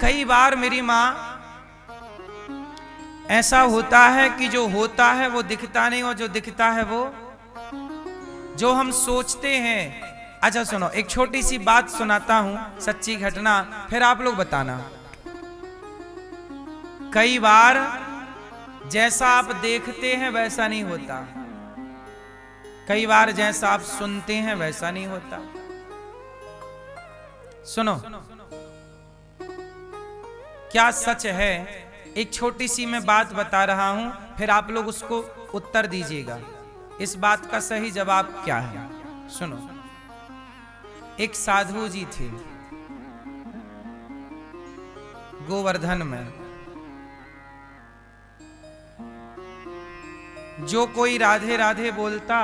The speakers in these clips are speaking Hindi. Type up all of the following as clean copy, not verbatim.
कई बार मेरी माँ ऐसा होता है कि जो होता है वो दिखता नहीं, और जो दिखता है वो जो हम सोचते हैं। अच्छा सुनो, एक छोटी सी बात सुनाता हूं, सच्ची घटना, फिर आप लोग बताना। कई बार जैसा आप देखते हैं वैसा नहीं होता, कई बार जैसा आप सुनते हैं वैसा नहीं होता। सुनो, क्या सच है? एक छोटी सी मैं बात बता रहा हूं, फिर आप लोग उसको उत्तर दीजिएगा, इस बात का सही जवाब क्या है। सुनो, एक साधु जी थे गोवर्धन में। जो कोई राधे राधे बोलता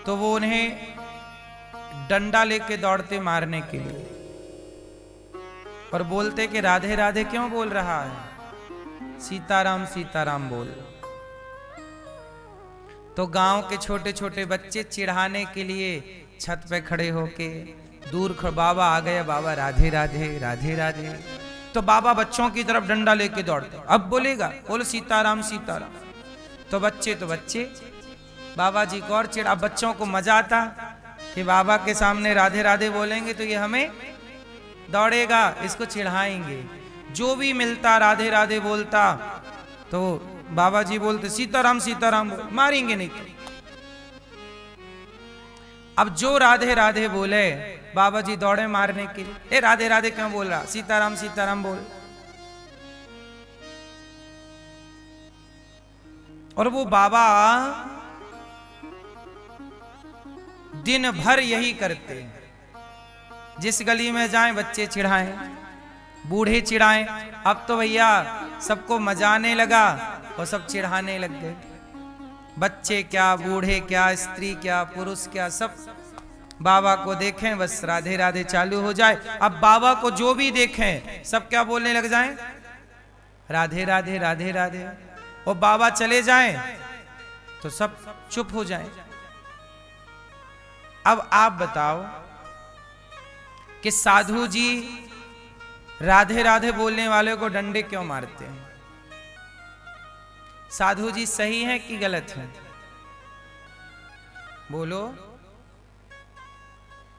तो वो उन्हें डंडा लेके दौड़ते मारने के लिए, और बोलते कि राधे राधे क्यों बोल रहा है, सीताराम सीताराम बोल। तो गांव के छोटे छोटे बच्चे चिढ़ाने के लिए छत पे खड़े होके दूर बाबा आ गए, बाबा राधे राधे राधे राधे। तो बाबा बच्चों की तरफ डंडा लेके दौड़ते, अब बोलेगा, बोलो सीताराम सीताराम। तो बच्चे बाबा जी को और चिढ़ा। बच्चों को मजा आता कि बाबा के सामने राधे राधे बोलेंगे तो ये हमें दौड़ेगा, इसको चिढ़ाएंगे। जो भी मिलता राधे राधे बोलता तो बाबा जी बोलते सीताराम सीताराम, मारेंगे नहीं तो। अब जो राधे राधे बोले बाबा जी दौड़े मारने के लिए, ए राधे राधे क्यों बोल रहा, सीताराम सीताराम बोल। और वो बाबा दिन भर यही करते हैं, जिस गली में जाएं बच्चे चिढ़ाएं, बूढ़े चिढ़ाएं। अब तो भैया सबको मजा आने लगा और सब चिढ़ाने लग गए। बच्चे क्या, बूढ़े क्या, स्त्री क्या, पुरुष क्या, सब बाबा को देखें बस राधे राधे चालू हो जाए। अब बाबा को जो भी देखें सब क्या बोलने लग जाएं, राधे राधे राधे राधे। और बाबा चले जाएं तो सब चुप हो जाएं। अब आप बताओ कि साधु जी राधे राधे बोलने वाले को डंडे क्यों मारते हैं? साधु जी सही है कि गलत है? बोलो,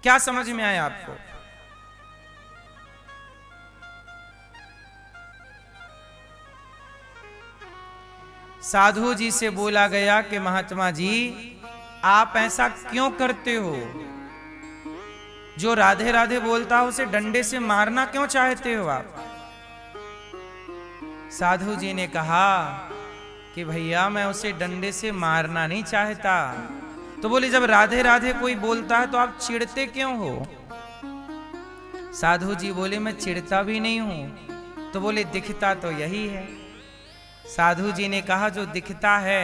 क्या समझ में आया आपको? साधु जी से बोला गया कि महात्मा जी आप ऐसा क्यों करते हो? जो राधे राधे बोलता हो उसे डंडे से मारना क्यों चाहते हो आप? साधु जी ने कहा कि भैया मैं उसे डंडे से मारना नहीं चाहता। तो बोले जब राधे राधे कोई बोलता है तो आप चिढ़ते क्यों हो? साधु जी बोले मैं चिढ़ता भी नहीं हूं। तो बोले दिखता तो यही है। साधु जी ने कहा जो दिखता है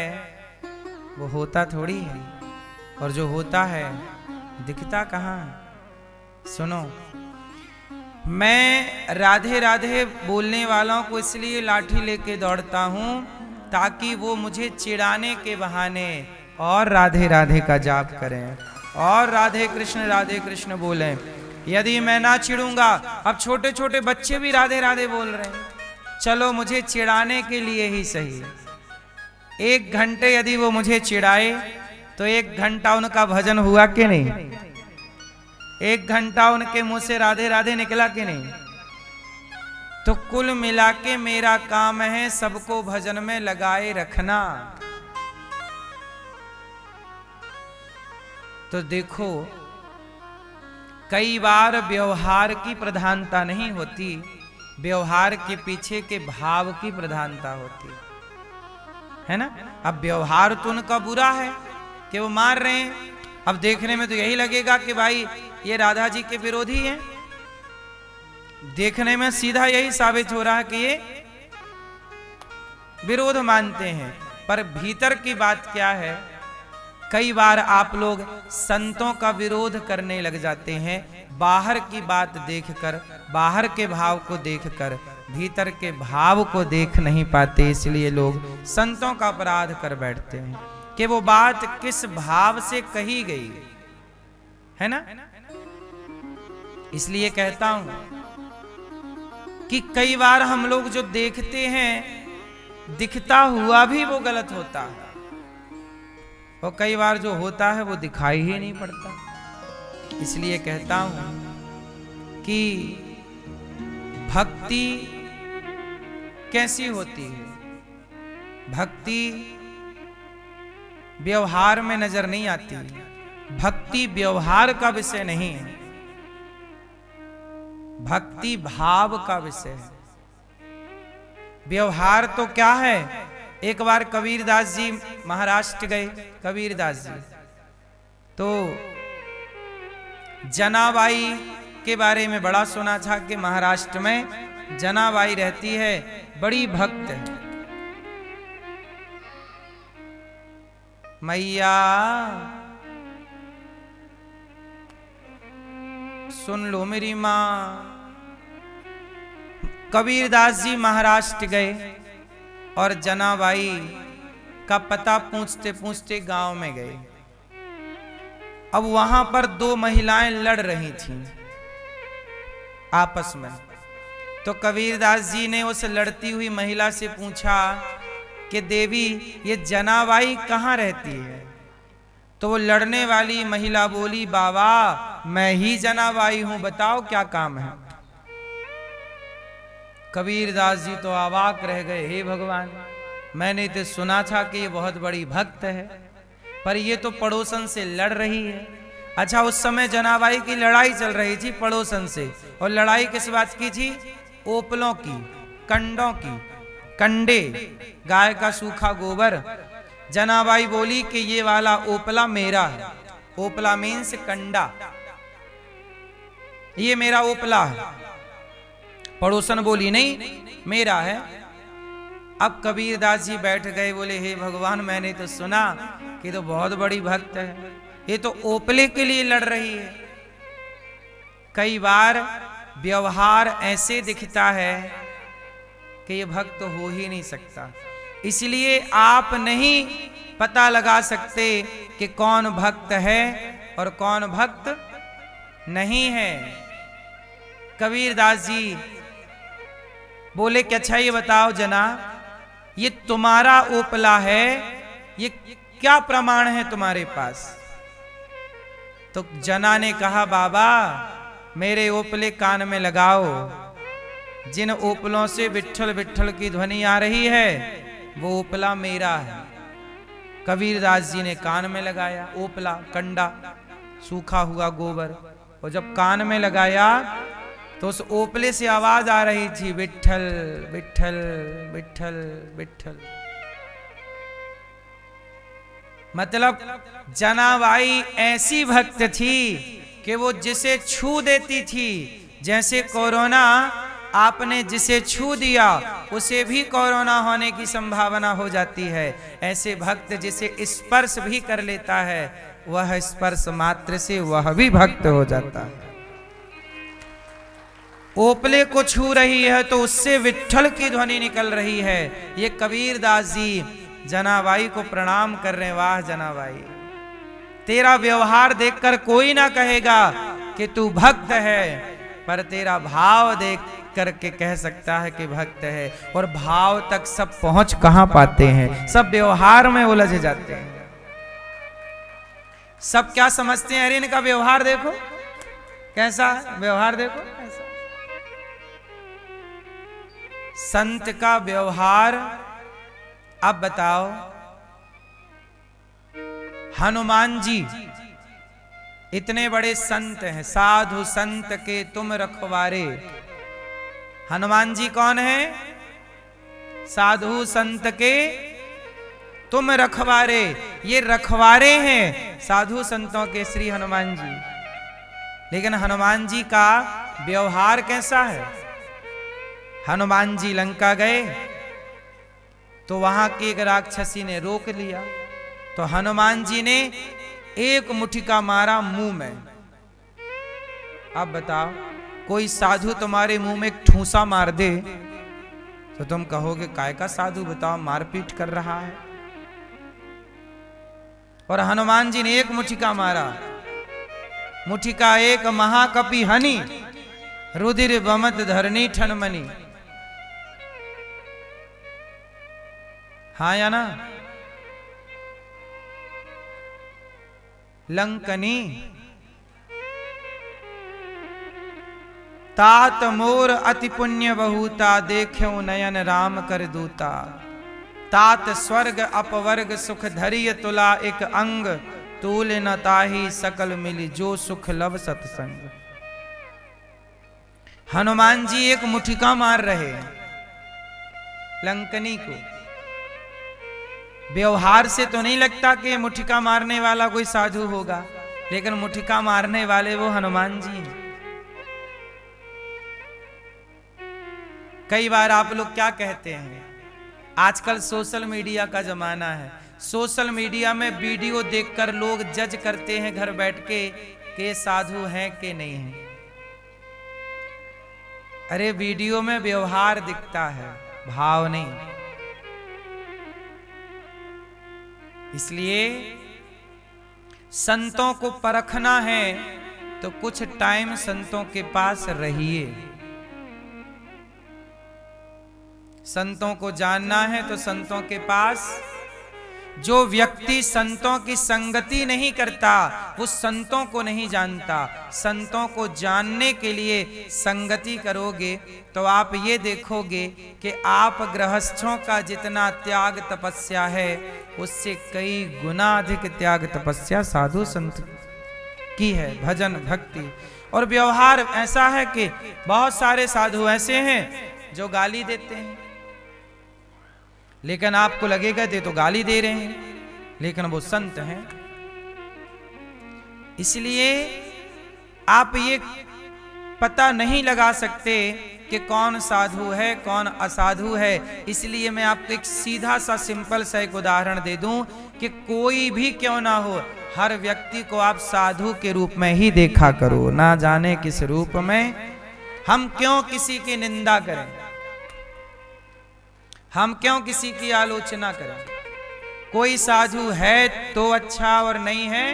वो होता थोड़ी है, और जो होता है दिखता कहाँ? सुनो, मैं राधे राधे बोलने वालों को इसलिए लाठी लेके दौड़ता हूं ताकि वो मुझे चिढ़ाने के बहाने और राधे राधे का जाप करें और राधे कृष्ण बोलें। यदि मैं ना चिढ़ूंगा, अब छोटे छोटे बच्चे भी राधे राधे बोल रहे हैं, चलो मुझे चिढ़ाने के लिए ही सही 1 घंटे यदि वो मुझे चिढ़ाए तो 1 घंटा उनका भजन हुआ कि नहीं? 1 घंटा उनके मुंह से राधे राधे निकला कि नहीं? तो कुल मिला के मेरा काम है सबको भजन में लगाए रखना। तो देखो, कई बार व्यवहार की प्रधानता नहीं होती, व्यवहार के पीछे के भाव की प्रधानता होती है ना। अब व्यवहार तो उनका बुरा है कि वो मार रहे हैं, अब देखने में तो यही लगेगा कि भाई ये राधा जी के विरोधी हैं, देखने में सीधा यही साबित हो रहा है कि ये विरोध मानते हैं, पर भीतर की बात क्या है? कई बार आप लोग संतों का विरोध करने लग जाते हैं, बाहर की बात देखकर, बाहर के भाव को देखकर, भीतर के भाव को देख नहीं पाते, इसलिए लोग संतों का अपराध कर बैठते हैं कि वो बात किस भाव से कही गई है ना। इसलिए कहता हूं कि कई बार हम लोग जो देखते हैं दिखता हुआ भी वो गलत होता है, और कई बार जो होता है वो दिखाई ही नहीं पड़ता। इसलिए कहता हूं कि भक्ति कैसी होती है? भक्ति व्यवहार में नजर नहीं आती। भक्ति व्यवहार का विषय नहीं है, भक्ति भाव का विषय है। व्यवहार तो क्या है? एक बार कबीरदास जी महाराष्ट्र गए। कबीरदास जी तो जनाबाई के बारे में बड़ा सुना था कि महाराष्ट्र में जनाबाई रहती है, बड़ी भक्त है। मैया सुन लो मेरी मां। कबीरदास जी महाराष्ट्र गए और जनाबाई का पता पूछते पूछते गांव में गए। अब वहां पर दो महिलाएं लड़ रही थीं आपस में। तो कबीरदास जी ने उस लड़ती हुई महिला से पूछा कि देवी ये जनाबाई कहाँ रहती है? तो वो लड़ने वाली महिला बोली, बाबा मैं ही जनाबाई हूं, बताओ क्या काम है? कबीरदास जी तो अवाक रह गए, हे भगवान, मैंने तो सुना था कि ये बहुत बड़ी भक्त है, पर ये तो पड़ोसन से लड़ रही है। अच्छा, उस समय जनाबाई की लड़ाई चल रही थी पड़ोसन से, और लड़ाई किस बात की थी? ओपलों की, कंडों की, कंडे, गाय का सूखा गोबर। जनाबाई बोली कि ये वाला ओपला मेरा है। ओपला मीन्स कंडा, ये मेरा ओपला है। पड़ोसन बोली नहीं मेरा है। अब कबीरदास जी बैठ गए, बोले हे भगवान, मैंने तो सुना कि तो बहुत बड़ी भक्त है, ये तो ओपले के लिए लड़ रही है। कई बार व्यवहार ऐसे दिखता है कि ये भक्त हो ही नहीं सकता। इसलिए आप नहीं पता लगा सकते कि कौन भक्त है और कौन भक्त नहीं है। कबीरदास जी बोले कि अच्छा ये बताओ जना, ये तुम्हारा ओपला है, ये क्या प्रमाण है तुम्हारे पास? तो जना ने कहा, बाबा मेरे ओपले कान में लगाओ, जिन ओपलों से विट्ठल विट्ठल की ध्वनि आ रही है वो ओपला मेरा है। कबीरदास जी ने कान में लगाया ओपला, कंडा, सूखा हुआ गोबर, और जब कान में लगाया तो उस ओपले से आवाज आ रही थी, विट्ठल विट्ठल विट्ठल विट्ठल। मतलब जनाबाई ऐसी भक्त थी कि वो जिसे छू देती थी। जैसे कोरोना आपने जिसे छू दिया उसे भी कोरोना होने की संभावना हो जाती है, ऐसे भक्त जिसे स्पर्श भी कर लेता है वह स्पर्श मात्र से वह भी भक्त हो जाता है। ओपले को छू रही है तो उससे विट्ठल की ध्वनि निकल रही है। ये कबीरदास जी जनाबाई को प्रणाम कर रहे हैं। वाह जनाबाई, तेरा व्यवहार देखकर कोई ना कहेगा कि तू भक्त है, पर तेरा भाव देख करके कह सकता है कि भक्त है। और भाव तक सब पहुंच कहां पाते हैं? सब व्यवहार में उलझ जाते हैं। सब क्या समझते हैं? अरे इनका व्यवहार देखो कैसा है, व्यवहार देखो कैसा। संत का व्यवहार, अब बताओ, हनुमान जी इतने बड़े संत हैं, साधु संत के तुम रखवारे। हनुमान जी कौन है? साधु संत के तुम रखवारे। ये रखवारे हैं साधु संतों के श्री हनुमान जी। लेकिन हनुमान जी का व्यवहार कैसा है? हनुमान जी लंका गए तो वहां की एक राक्षसी ने रोक लिया, तो हनुमान जी ने एक मुठिका मारा मुंह में। अब बताओ, कोई साधु तुम्हारे मुंह में एक ठूसा मार दे तो तुम कहोगे काय का साधु, बताओ मारपीट कर रहा है। और हनुमान जी ने एक मुठिका मारा, मुठिका एक महाकपि हनि रुधिर बमत धरनी ठनमनी। हाँ या ना? लंकनी तात मोर अति पुण्य बहुता, देख्यो नयन राम कर दूता। तात स्वर्ग अपवर्ग सुख धरिय तुला, एक अंग तूल न ताही सकल मिली, जो सुख लब सत्संग। हनुमान जी एक मुठिका मार रहे लंकनी को। व्यवहार से तो नहीं लगता कि मुठिका मारने वाला कोई साधु होगा, लेकिन मुठिका मारने वाले वो हनुमान जी हैं। कई बार आप लोग क्या कहते हैं, आजकल सोशल मीडिया का जमाना है, सोशल मीडिया में वीडियो देखकर लोग जज करते हैं घर बैठ के साधु हैं कि नहीं है। अरे वीडियो में व्यवहार दिखता है, भाव नहीं। इसलिए संतों को परखना है तो कुछ टाइम संतों के पास रहिए। संतों को जानना है तो संतों के पास। जो व्यक्ति संतों की संगति नहीं करता वो संतों को नहीं जानता। संतों को जानने के लिए संगति करोगे तो आप ये देखोगे कि आप गृहस्थों का जितना त्याग तपस्या है उससे कई गुना अधिक त्याग तपस्या साधु संत की है। भजन भक्ति और व्यवहार ऐसा है कि बहुत सारे साधु ऐसे हैं जो गाली देते हैं, लेकिन आपको लगेगा ये तो गाली दे रहे हैं, लेकिन वो संत हैं। इसलिए आप ये पता नहीं लगा सकते कि कौन साधु है कौन असाधु है। इसलिए मैं आपको एक सीधा सा सिंपल सा एक उदाहरण दे दूं कि कोई भी क्यों ना हो, हर व्यक्ति को आप साधु के रूप में ही देखा करो। ना जाने किस रूप में। हम क्यों किसी की निंदा करें, हम क्यों किसी की आलोचना करें। कोई साधु है तो अच्छा और नहीं है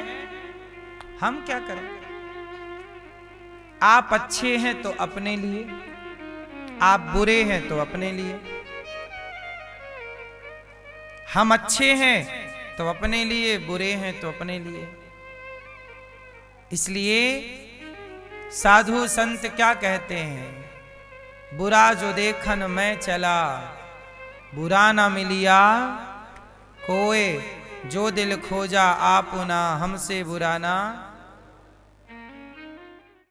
हम क्या करें। आप अच्छे हैं तो अपने लिए, आप बुरे हैं तो अपने लिए। हम अच्छे हैं तो अपने लिए, बुरे हैं तो अपने लिए। इसलिए साधु संत क्या कहते हैं, बुरा जो देखन मैं चला, बुरा ना मिलिया कोय, जो दिल खोजा आपुना, हमसे बुरा ना